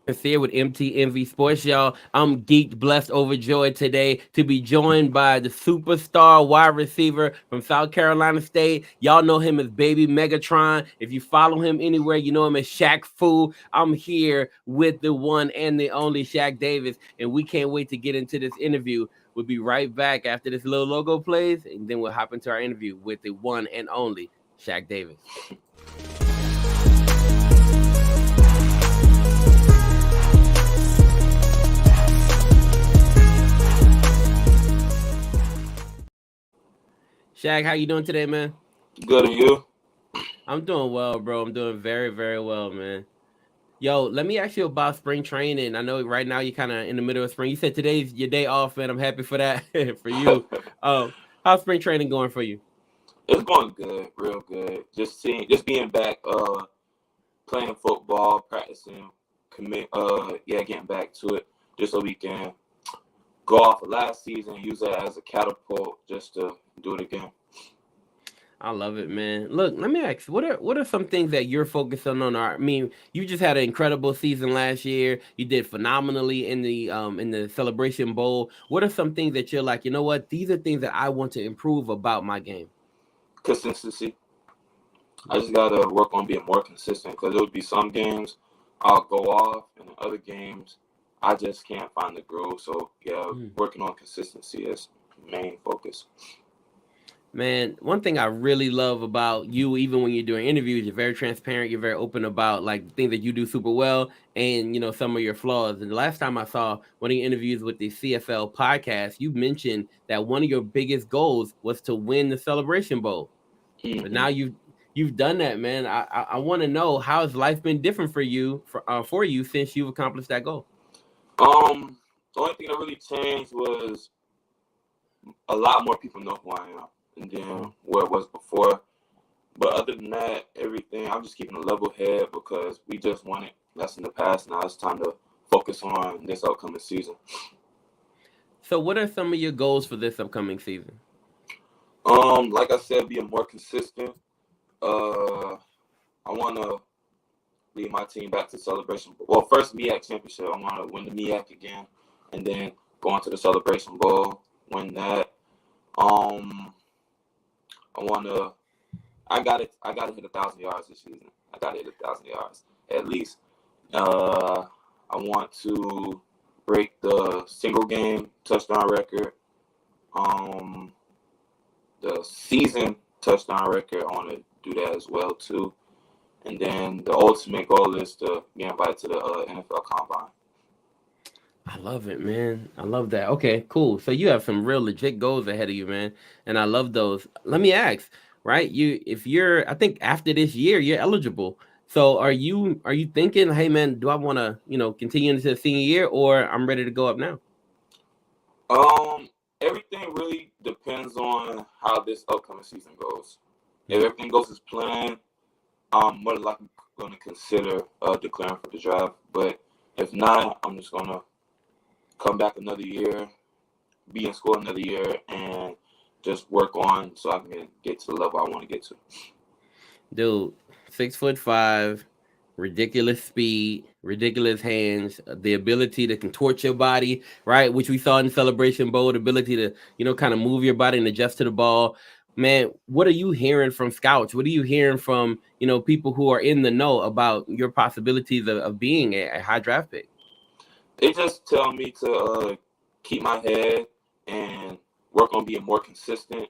Here with MTMV Sports, y'all. I'm geeked, blessed, overjoyed today to be joined by the superstar wide receiver from South Carolina State. Y'all know him as Baby Megatron. If you follow him anywhere, you know him as Shaq Fu. I'm here with the one and the only Shaq Davis, and we can't wait to get into this interview. We'll be right back after this little logo plays, and then we'll hop into our interview with the one and only Shaq Davis. Shaq, how you doing today, man? Good to you. I'm doing well, bro. I'm doing very, very well, man. Yo, let me ask you about spring training. I know right now you're kind of in the middle of spring. You said today's your day off, man. I'm happy for that for you. How's spring training going for you? It's going good, real good. Just being back, playing football, practicing, getting back to it, just so we can go off of last season, use that as a catapult, just to do it again. I love it, man. Look, let me ask, what are some things that you're focusing on? I mean, you just had an incredible season last year. You did phenomenally in the Celebration Bowl. What are some things that you're like, you know what? These are things that I want to improve about my game. Consistency. I just gotta work on being more consistent because there would be some games I'll go off, and in other games I just can't find the groove. So yeah, Mm. working on consistency is main focus. Man, one thing I really love about you, even when you're doing interviews, you're very transparent. You're very open about like things that you do super well, and some of your flaws. And the last time I saw one of your interviews with the CFL podcast, you mentioned that one of your biggest goals was to win the Celebration Bowl. But now hmm you've done that, man. I want to know, how has life been different for you since you've accomplished that goal? the only thing that really changed was a lot more people know who I am and then where it was before. But other than that, everything, I'm just keeping a level head because we just won it. That's in the past. Now it's time to focus on this upcoming season. So, what are some of your goals for this upcoming season? Like I said, being more consistent. Uh, I want to lead my team back to celebration. Well, first MEAC championship. I want to win the MEAC again, and then go on to the Celebration Bowl, win that. Um, I want to. I got it. I got to hit 1,000 yards this season. I got to hit 1,000 yards at least. Uh, I want to break the single game touchdown record. Um, the season touchdown record. I want to do that as well too. And then the ultimate goal is to get invited to the NFL Combine. I love it, man. I love that. Okay, cool. So you have some real legit goals ahead of you, man. And I love those. Let me ask, right? If you're, I think after this year, you're eligible. So are you thinking, hey man, do I want to, continue into the senior year, or I'm ready to go up now? Um, Everything really depends on how this upcoming season goes. If Mhm. everything goes as planned, I'm more than likely going to consider declaring for the draft. But if not, I'm just going to come back another year, be in school another year, and just work on so I can get to the level I want to get to. Dude, 6'5", ridiculous speed, ridiculous hands, the ability to contort your body, right? Which we saw in the Celebration Bowl, the ability to, kind of move your body and adjust to the ball. Man, what are you hearing from scouts? What are you hearing from, people who are in the know about your possibilities of being a high draft pick? They just tell me to keep my head and work on being more consistent.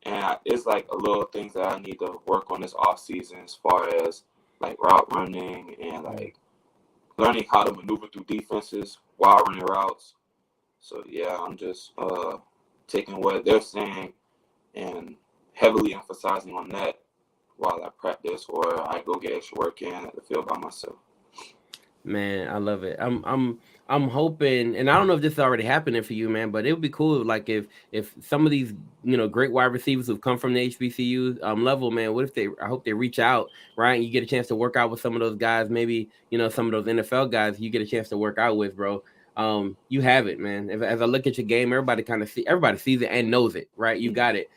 And it's like a little things that I need to work on this off season as far as like route running and like learning how to maneuver through defenses while running routes. So yeah, I'm just taking what they're saying and heavily emphasizing on that while I practice or I go get extra work in at the field by myself. Man, I love it. I'm hoping, and I don't know if this is already happening for you, man, but it would be cool, like if some of these great wide receivers who've come from the HBCU level, man. What if they? I hope they reach out, right? And you get a chance to work out with some of those guys, maybe some of those NFL guys you get a chance to work out with, bro. You have it, man. As I look at your game, everybody sees it and knows it, right? You got it.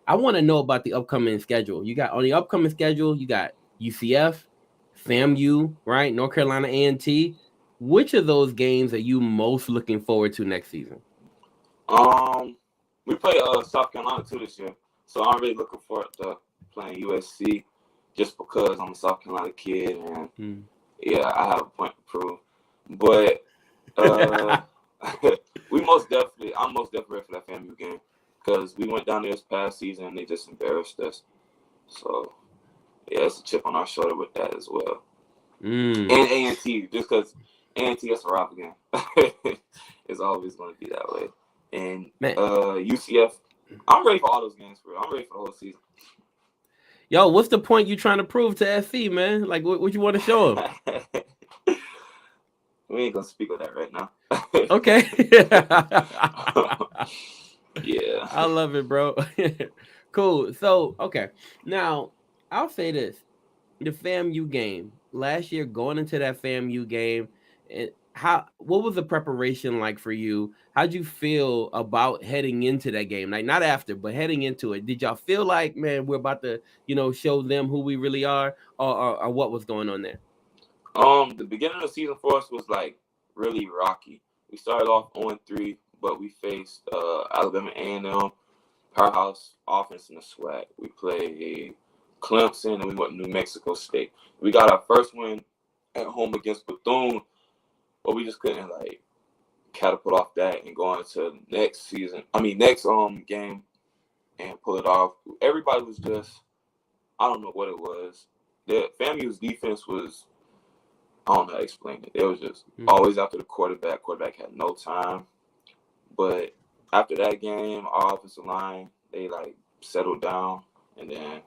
I want to know about the upcoming schedule. You got on the upcoming schedule, you got UCF, FAMU, right? North Carolina A&T. which of those games are you most looking forward to next season? We play South Carolina too this year, so I'm really looking forward to playing USC just because I'm a South Carolina kid and yeah, I have a point to prove. But I'm most definitely ready for that FAMU game because we went down there this past season and they just embarrassed us. So yeah, it's a chip on our shoulder with that as well. And A&T, just because A&T is a rival game. It's always going to be that way. And UCF, I'm ready for all those games, bro. I'm ready for the whole season. Yo, what's the point you trying to prove to SC, man? Like, what you want to show them? We ain't going to speak on that right now. Okay. Yeah. I love it, bro. Cool. So, okay. Now, I'll say this. The FAMU game. Last year, going into that FAMU game, what was the preparation like for you? How'd you feel about heading into that game? Like, not after, but heading into it. Did y'all feel like, man, we're about to, show them who we really are, or what was going on there? The beginning of the season for us was like really rocky. We started off 0-3, but we faced Alabama A&M, powerhouse offense in the SWAC. We played Clemson and we went to New Mexico State. We got our first win at home against Bethune, but we just couldn't like catapult off that and go into next game and pull it off. Everybody was just, I don't know what it was. The FAMU's defense was, I don't know how to explain it. It was just always after the quarterback. Quarterback had no time. But after that game, our offensive line, they like settled down and then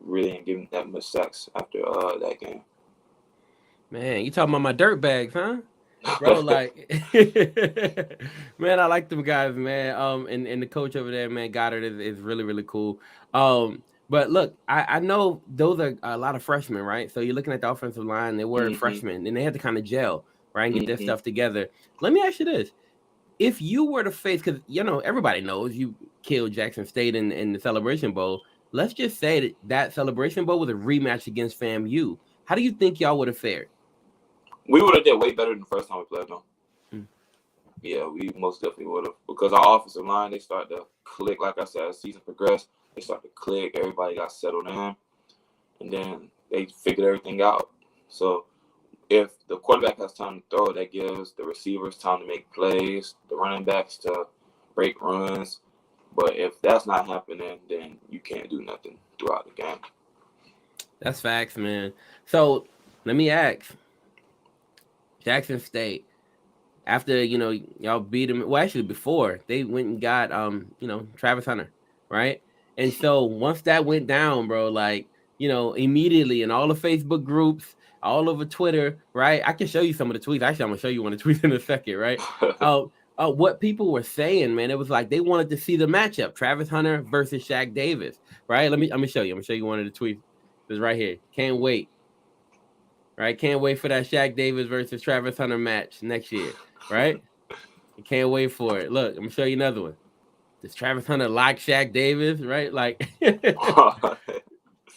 really didn't give them that much sacks after that game. Man, you talking about my dirt bags, huh? Bro, like, man, I like them guys, man. And the coach over there, man, Goddard is really, really cool. But look, I know those are a lot of freshmen, right? So you're looking at the offensive line, they were freshmen, and they had to kind of gel, right, and get their stuff together. Let me ask you this. If you were to face, because, everybody knows you killed Jackson State in the Celebration Bowl. Let's just say that Celebration Bowl was a rematch against FAMU. How do you think y'all would have fared? We would have did way better than the first time we played them. Yeah, we most definitely would have. Because our offensive line, they started to click, like I said, as the season progressed. They started to click. Everybody got settled in. And then they figured everything out. So if the quarterback has time to throw, that gives the receivers time to make plays, the running backs to break runs. But if that's not happening, then you can't do nothing throughout the game. That's facts, man. So let me ask. Jackson State, after, y'all beat them, well, actually before, they went and got, Travis Hunter, right? And so once that went down, bro, like, immediately in all the Facebook groups, all over Twitter, right? I can show you some of the tweets. Actually, I'm going to show you one of the tweets in a second, right? What people were saying, man, it was like they wanted to see the matchup, Travis Hunter versus Shaq Davis, right? Let me show you. I'm going to show you one of the tweets. It's right here. Can't wait. Right, can't wait for that Shaq Davis versus Travis Hunter match next year, right? Can't wait for it. Look, I'm gonna show you another one. Does Travis Hunter like Shaq Davis, right? Like,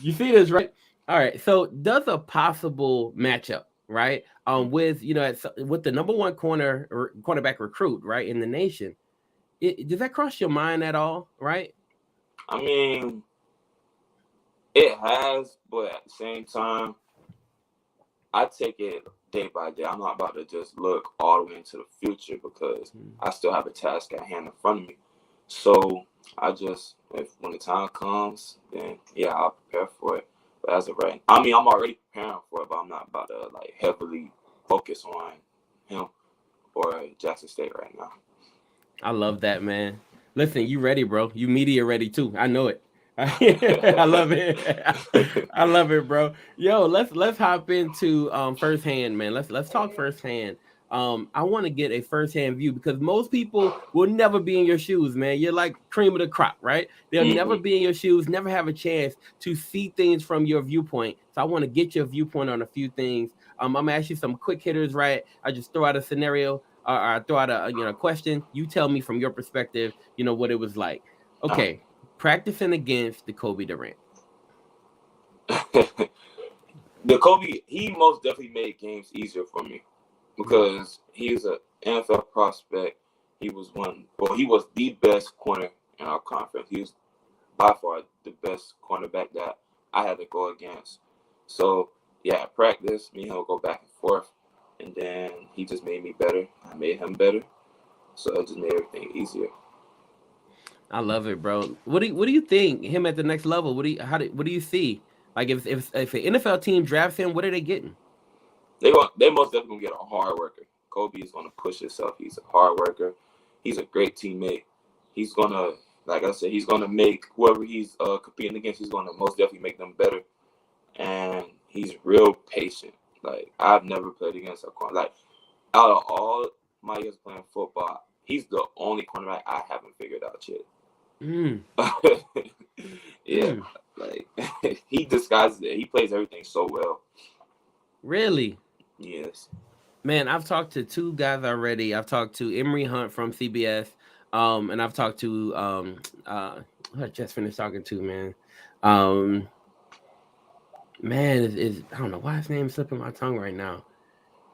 you see this, right? All right. So, does a possible matchup, right, with with the number one cornerback recruit, right, in the nation, does that cross your mind at all, right? I mean, it has, but at the same time, I take it day by day. I'm not about to just look all the way into the future because I still have a task at hand in front of me. So I just, when the time comes, then yeah, I'll prepare for it. But as of right, I mean, I'm already preparing for it, but I'm not about to like heavily focus on him or Jackson State right now. I love that, man. Listen, you ready, bro? You media ready too. I know it. I love it. I love it, bro. Yo, let's hop into firsthand, man. Let's talk firsthand. I want to get a firsthand view because most people will never be in your shoes, man. You're like cream of the crop, right? They'll never be in your shoes, never have a chance to see things from your viewpoint. So I want to get your viewpoint on a few things. I'm gonna ask you some quick hitters, right? I just throw out a scenario or I throw out a question. You tell me from your perspective, what it was like. Okay. Practicing against the Kobe Durant. The Kobe, he most definitely made games easier for me. because he's an NFL prospect. He was the best corner in our conference. He was by far the best cornerback that I had to go against. So yeah, at practice, me and him would go back and forth, and then he just made me better. I made him better, so it just made everything easier. I love it, bro. What do you think him at the next level? What do you see? Like if an NFL team drafts him, what are they getting? They most definitely gonna get a hard worker. Kobe is gonna push himself. He's a hard worker. He's a great teammate. He's gonna, like I said, he's gonna make whoever he's competing against. He's gonna most definitely make them better. And he's real patient. Like I've never played against a corner. Like out of all my years playing football, he's the only cornerback I haven't figured out yet. Mm, Yeah, mm, like he disguises it. He plays everything so well. really? Yes. Man, I've talked to two guys already. I've talked to Emery Hunt from CBS, and I've talked to who I just finished talking to, man. Um, man, is I don't know why his name's slipping my tongue right now.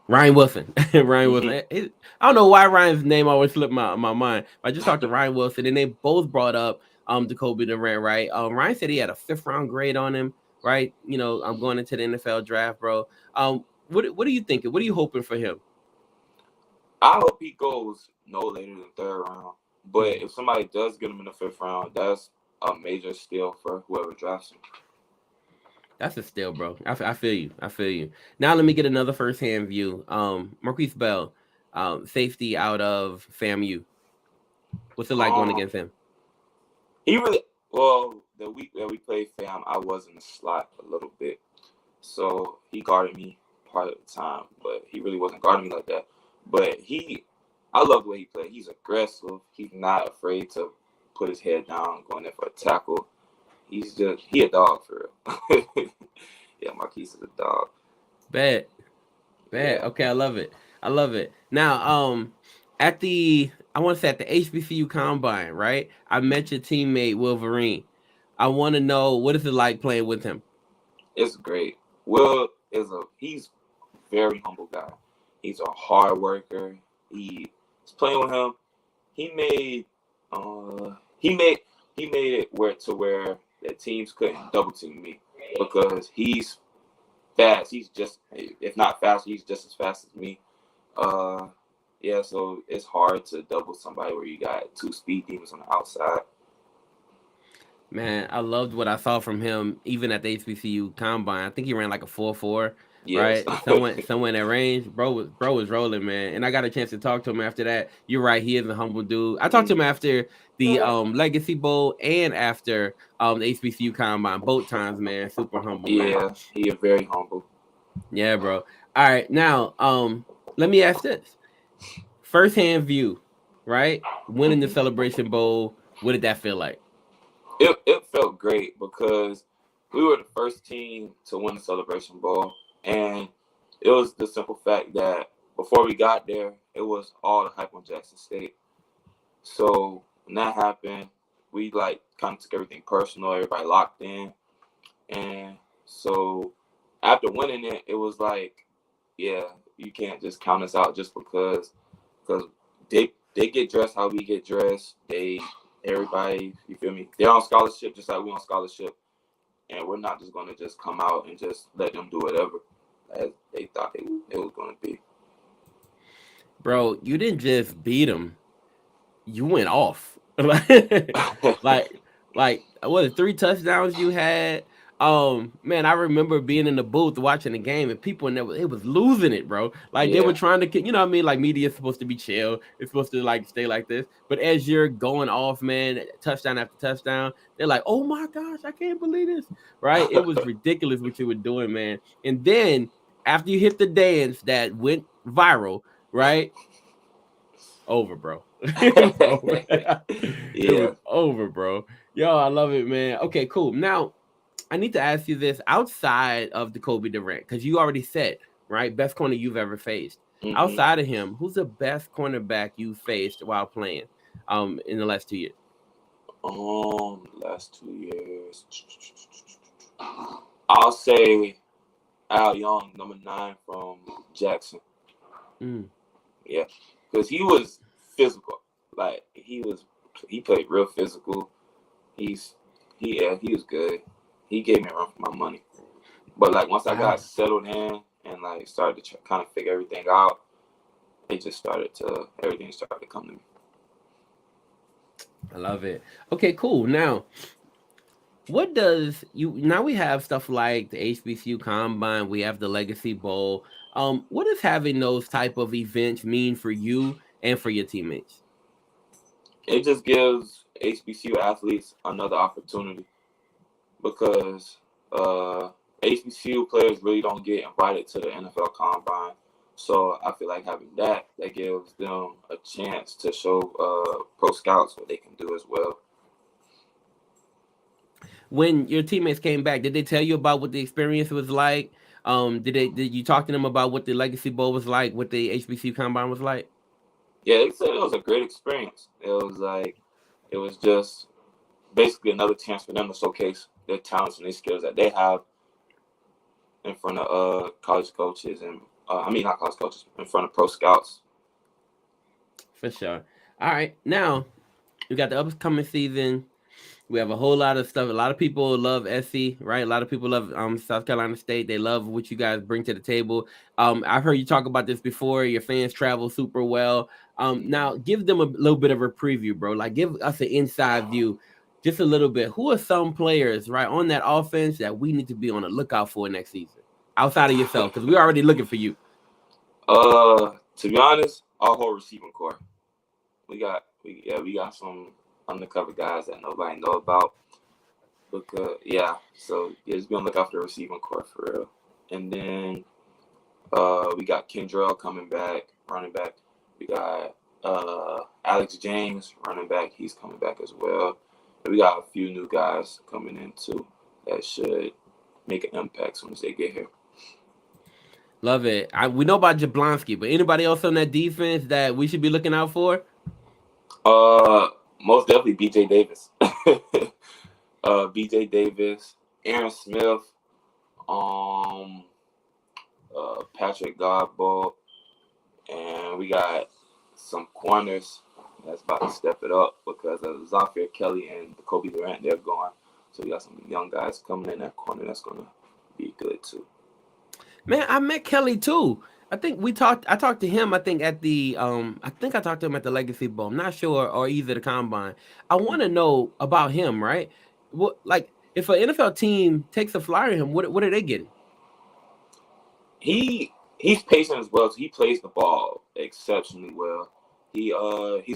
Ryan Wilson. Ryan Wilson. Hmm. I don't know why Ryan's name always slipped my mind. I just talked to Ryan Wilson, and they both brought up Jacoby Durant, right? Ryan said he had a fifth round grade on him, right? I'm going into the NFL draft, bro. What are you thinking? What are you hoping for him? I hope he goes no later than third round. But Mhm. if somebody does get him in the fifth round, that's a major steal for whoever drafts him. That's a steal, bro. I feel you. I feel you. Now let me get another first hand view. Marquise Bell, safety out of FAMU. What's it like going Um, against him? he really well the week that we played fam, I was in the slot a little bit, so he guarded me part of the time, but he really wasn't guarding me like that. But I love the way he played. He's aggressive. He's not afraid to put his head down, going there for a tackle. He a dog for real. Yeah, Marquise is a dog. Bad. Bad. Yeah. Okay, I love it. I love it. Now, at the I want to say at the HBCU combine, right? I met your teammate Wolverine. I want to know what is it like playing with him. It's great. He's very humble guy. He's a hard worker. He's playing with him. He made uh he made he made it where the teams couldn't double team me because he's fast. He's just, if not fast, he's just as fast as me. Uh yeah, so it's hard to double somebody where you got two speed demons on the outside. Man, I loved what I saw from him even at the HBCU combine. I think he ran like a 4.4, Yes. right? Somewhere in that range. Bro was rolling, man. And I got a chance to talk to him after that. You're right, he is a humble dude. I talked to him Mhm. after the Legacy Bowl and after the HBCU combine. Both times, man. Super humble, man. Yeah, he is very humble. Yeah, bro. All right, now let me ask this. First hand view, right? Winning the Mhm. celebration bowl, what did that feel like? It felt great because we were the first team to win the Celebration Bowl, and it was the simple fact that before we got there, it was all the hype on Jackson State. So when that happened, we like kind of took everything personal. Everybody locked in, and so after winning it, it was like, yeah, you can't just count us out just because they get dressed how we get dressed. Everybody, you feel me? They're on scholarship just like we on scholarship, and we're not just gonna just come out and just let them do whatever as they thought it was gonna be. Bro, you didn't just beat him, you went off. like like what, three touchdowns you had? Man, I remember being in the booth watching the game and people in there it was losing it, bro. Like they were Yeah. trying to, what I mean? Like media is supposed to be chill. It's supposed to like stay like this. But as you're going off, man, touchdown after touchdown, they're like, "Oh my gosh, I can't believe this." Right? It was ridiculous what you were doing, man. And then after you hit the dance that went viral, right? Over, bro. It was over. It was Yeah. over, bro. Yo, I love it, man. Okay, cool. Now, I need to ask you this outside of the Kobe Durant, because you already said, right, best corner you've ever faced. Hmm. Outside of him, who's the best cornerback you faced while playing in the last 2 years? Last 2 years, I'll say Al Young, number 9 from Jackson. Mm. Yeah, because he was physical. Like he played real physical. He's he was good. He gave me a run for my money. But like once I Wow. got settled in and like started to kind of figure everything out, everything started to come to me. I love it. Okay, cool. Now, what does you now we have stuff like the HBCU Combine, we have the Legacy Bowl. What does having those type of events mean for you and for your teammates? It just gives HBCU athletes another opportunity because HBCU players really don't get invited to the NFL Combine. So I feel like having that gives them a chance to show pro scouts what they can do as well. When your teammates came back, did they tell you about what the experience was like? Did you talk to them about what the Legacy Bowl was like, what the HBCU Combine was like? Yeah, they said it was a great experience. It was just basically another chance for them to showcase their talents and their skills that they have in front of college coaches and I mean not college coaches, in front of pro scouts. For sure. All right, now we got the upcoming season. We have a whole lot of stuff. A lot of people love SC, right? A lot of people love South Carolina State. They love what you guys bring to the table. I've heard you talk about this before. Your fans travel super well. Now give them a little bit of a preview, bro. Like give us an inside view, just a little bit. Who are some players, right, on that offense that we need to be on the lookout for next season, outside of yourself? Because we're already looking for you. To be honest, our whole receiving core. We got some undercover guys that nobody know about. Because so yeah, just be on the lookout for the receiving core for real. And then we got Kendrell coming back, running back. We got Alex James, running back. He's coming back as well. And we got a few new guys coming in too that should make an impact as soon as they get here. Love it. We know about Jablonski, but anybody else on that defense that we should be looking out for? Uh, Most definitely BJ Davis. BJ Davis, Aaron Smith, um, Patrick Godbolt, and we got some corners that's about to step it up because of Zafir Kelly and Kobe Durant, they're gone. So we got some young guys coming in that corner that's gonna be good too. Man, I met Kelly too. I think we talked. I talked to him. I think at the I think I talked to him at the Legacy Bowl. I'm not sure, or either the Combine. I want to know about him, right? What like if an NFL team takes a flyer on him, what are they getting? He's patient as well, so he plays the ball exceptionally well. He's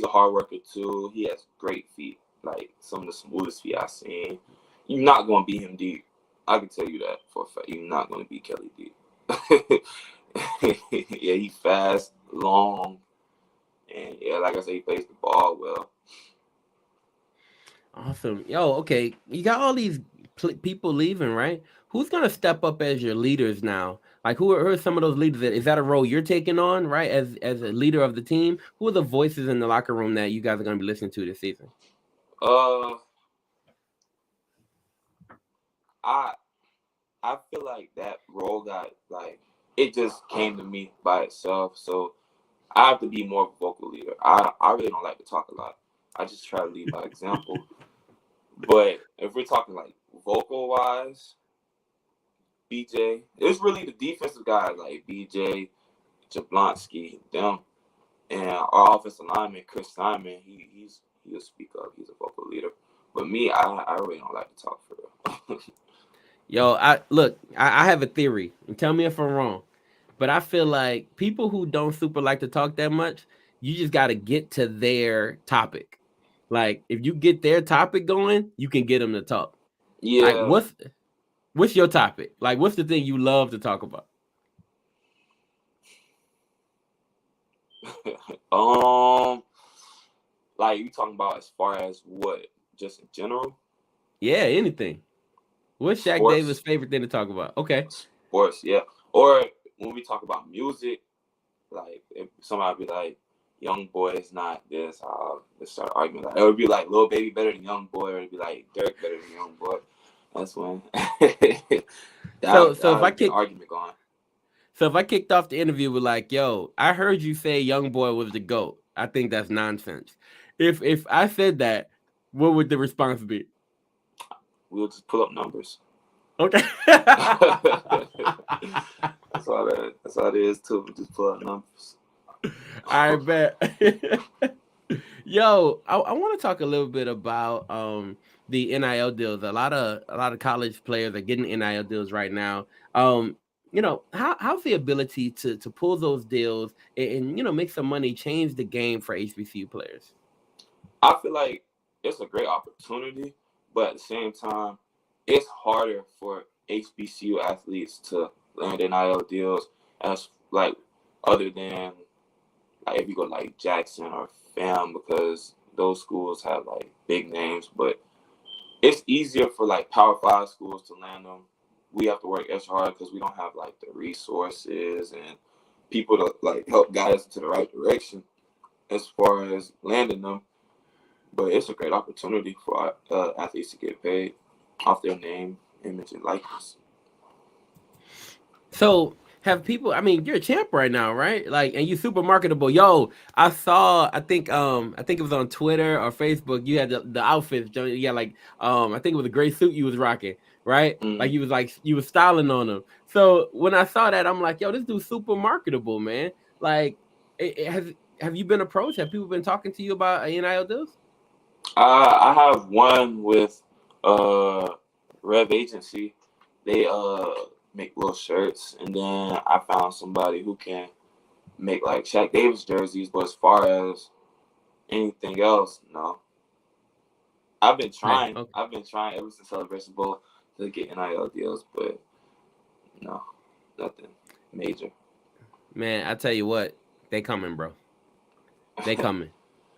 a hard worker too. He has great feet, like some of the smoothest feet I've seen. You're not gonna beat him deep. I can tell you that for a fact. You're not gonna beat Kelly deep. Yeah, he's fast, long, and yeah, like I said, he plays the ball well. Awesome. Yo, okay. You got all these people leaving, right? Who's gonna step up as your leaders now? Like, who are some of those leaders? Is that a role you're taking on, right? As a leader of the team, who are the voices in the locker room that you guys are gonna be listening to this season? Uh, I I feel like that role got like it just came to me by itself. So I have to be more of a vocal leader. I really don't like to talk a lot. I just try to lead by example. But if we're talking like vocal wise, BJ, it's really the defensive guys like BJ, Jablonski, them, and our offensive lineman Chris Simon. He'll speak up. He's a vocal leader. But me, I really don't like to talk for real. Yo, I have a theory, and tell me if I'm wrong. But I feel like people who don't super like to talk that much, you just got to get to their topic. Like if you get their topic going, you can get them to talk. Like Yeah. what's your topic? Like what's the thing you love to talk about? um, like you talking about as far as what, just in general? Yeah, anything. What's Shaq Davis' Sports, favorite thing to talk about? Okay. sports, yeah. Or when we talk about music, like if somebody be like, "Young boy is not this," I'll just start arguing. Like it would be like, "Lil Baby better than Young Boy," or it'd be like, "Dirk better than Young Boy." That's when So that if I would get an kick argument going. So if I kicked off the interview with like, "Yo, I heard you say Young Boy was the GOAT," I think that's nonsense. If I said that, what would the response be? We'll just pull up numbers. Okay. That's all it is too. We just pull up numbers. I bet. Yo, I want to talk a little bit about the NIL deals. A lot of college players are getting NIL deals right now. How's the ability to pull those deals and make some money change the game for HBCU players? I feel like it's a great opportunity, but at the same time, it's harder for HBCU athletes to land NIL deals as like other than like if you go like Jackson or FAM because those schools have like big names, but it's easier for like Power 5 schools to land them. We have to work extra hard because we don't have like the resources and people to like help guide us to the right direction as far as landing them. But it's a great opportunity for athletes to get paid off their name, image, and likeness. So have people? I mean, you're a champ right now, right? Like, and you super marketable. Yo, I saw. I think it was on Twitter or Facebook. You had the outfits. Yeah, like I think it was a gray suit you was rocking, right? Mm. Like you was styling on them. So when I saw that, I'm like, yo, this dude's super marketable, man. Like, have you been approached? Have people been talking to you about NIL deals? I have one with uh Rev Agency. They make little shirts, and then I found somebody who can make like Shaq Davis jerseys. But as far as anything else, no. I've been Hey, trying. okay, I've been trying ever since Celebration Bowl to get NIL deals, but no, nothing major. man. I tell you what, they coming, bro. They coming.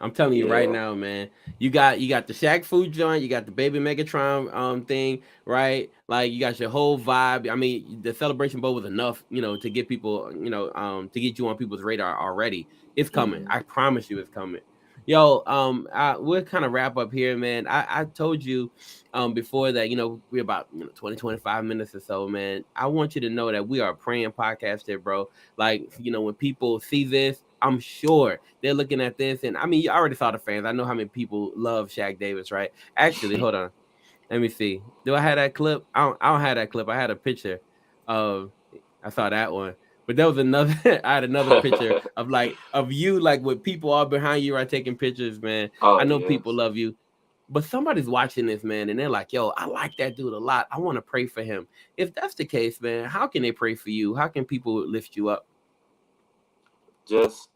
I'm telling you right Yeah. now, man. You got the Shaq Food joint, you got the Baby Megatron thing, right? Like you got your whole vibe. I mean, the Celebration Bowl was enough, to get people, to get you on people's radar already. It's coming. Mm. I promise you, it's coming. Yo, we'll kind of wrap up here, man. I told you before that, we're about 20, 25 minutes or so, man. I want you to know that we are a praying podcast here, bro. Like, when people see this, I'm sure they're looking at this, and I mean, you already saw the fans. I know how many people love Shaq Davis, right? Actually, hold on. Let me see. Do I have that clip? I don't have that clip. I had a picture of. I saw that one, but there was another. I had another picture of you, like with people all behind you, right, taking pictures, man. Oh I know people yes. love you, but somebody's watching this, man, and they're like, "Yo, I like that dude a lot. I want to pray for him." If that's the case, man, how can they pray for you? How can people lift you up? Just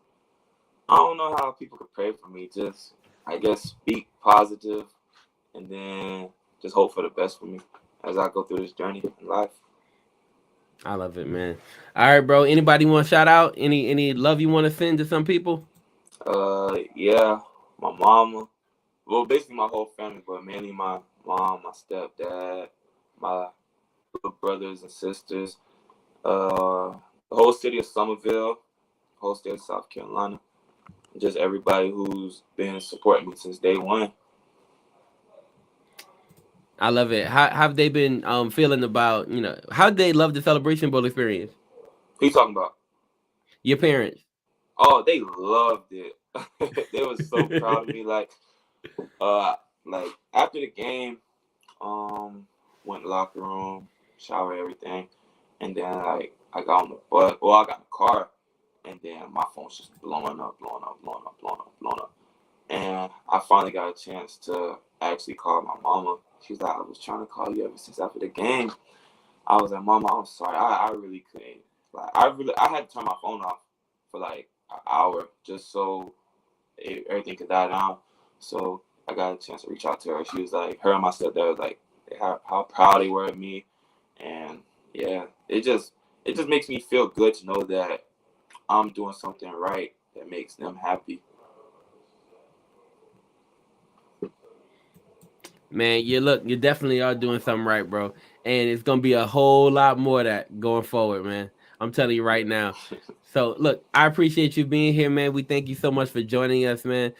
I don't know how people could pray for me. Just I guess speak positive and then just hope for the best for me as I go through this journey in life. I love it, man. All right, bro. Anybody want to shout out? Any love you want to send to some people? Yeah, my mama. Well, basically my whole family, but mainly my mom, my stepdad, my little brothers and sisters, the whole city of Somerville, whole state of South Carolina, just everybody who's been supporting me since day one. I love it. How have they been feeling about how they love the Celebration Bowl experience? Who you talking about? Your parents. Oh, they loved it. They were so proud of me. Uh, like after the game, um, went to the locker room, shower, everything, and then like I got on the bus. Well, I got in the car, and then my phone's just blowing up, blowing up, blowing up, blowing up, blowing up. And I finally got a chance to actually call my mama. She's like, I was trying to call you ever since after the game. I was like, Mama, I'm sorry. I really couldn't. I had to turn my phone off for like an hour just so everything could die down. So I got a chance to reach out to her. She was like, her and my stepdad was like, how proud they were of me. And yeah, it just makes me feel good to know that I'm doing something right that makes them happy. Man, you definitely are doing something right, bro. And it's gonna be a whole lot more of that going forward, man. I'm telling you right now. So look, I appreciate you being here, man. We thank you so much for joining us, man.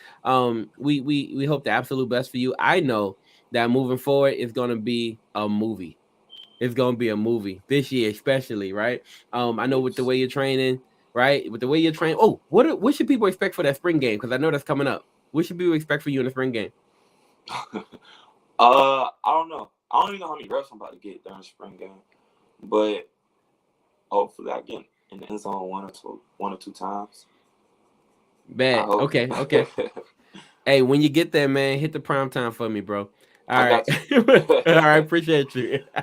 We hope the absolute best for you. I know that moving forward is gonna be a movie. it's gonna be a movie this year, especially, right? I know with the Yes. way you're training, right? With the way you're training. Oh, what should people expect for that spring game? Because I know that's coming up. What should people expect for you in the spring game? I don't know. I don't even know how many reps I'm about to get during the spring game, but hopefully I get in the end zone one or two times. I Bad. hope. Okay, okay. Hey, when you get there, man, hit the prime time for me, bro. All I right. got you. All right. Appreciate you. All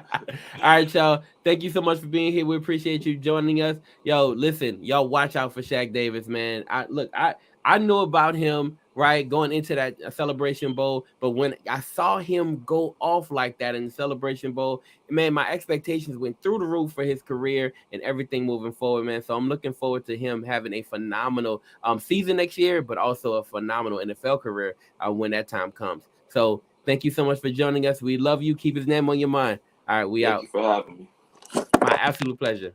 right, y'all. Thank you so much for being here. We appreciate you joining us. Yo, listen, y'all watch out for Shaq Davis, man. I know about him, right, going into that Celebration Bowl, but when I saw him go off like that in the Celebration Bowl, man, my expectations went through the roof for his career and everything moving forward, man. So I'm looking forward to him having a phenomenal season next year, but also a phenomenal NFL career when that time comes. So thank you so much for joining us. We love you. Keep his name on your mind. All right, we Thank you out. for having me. My absolute pleasure.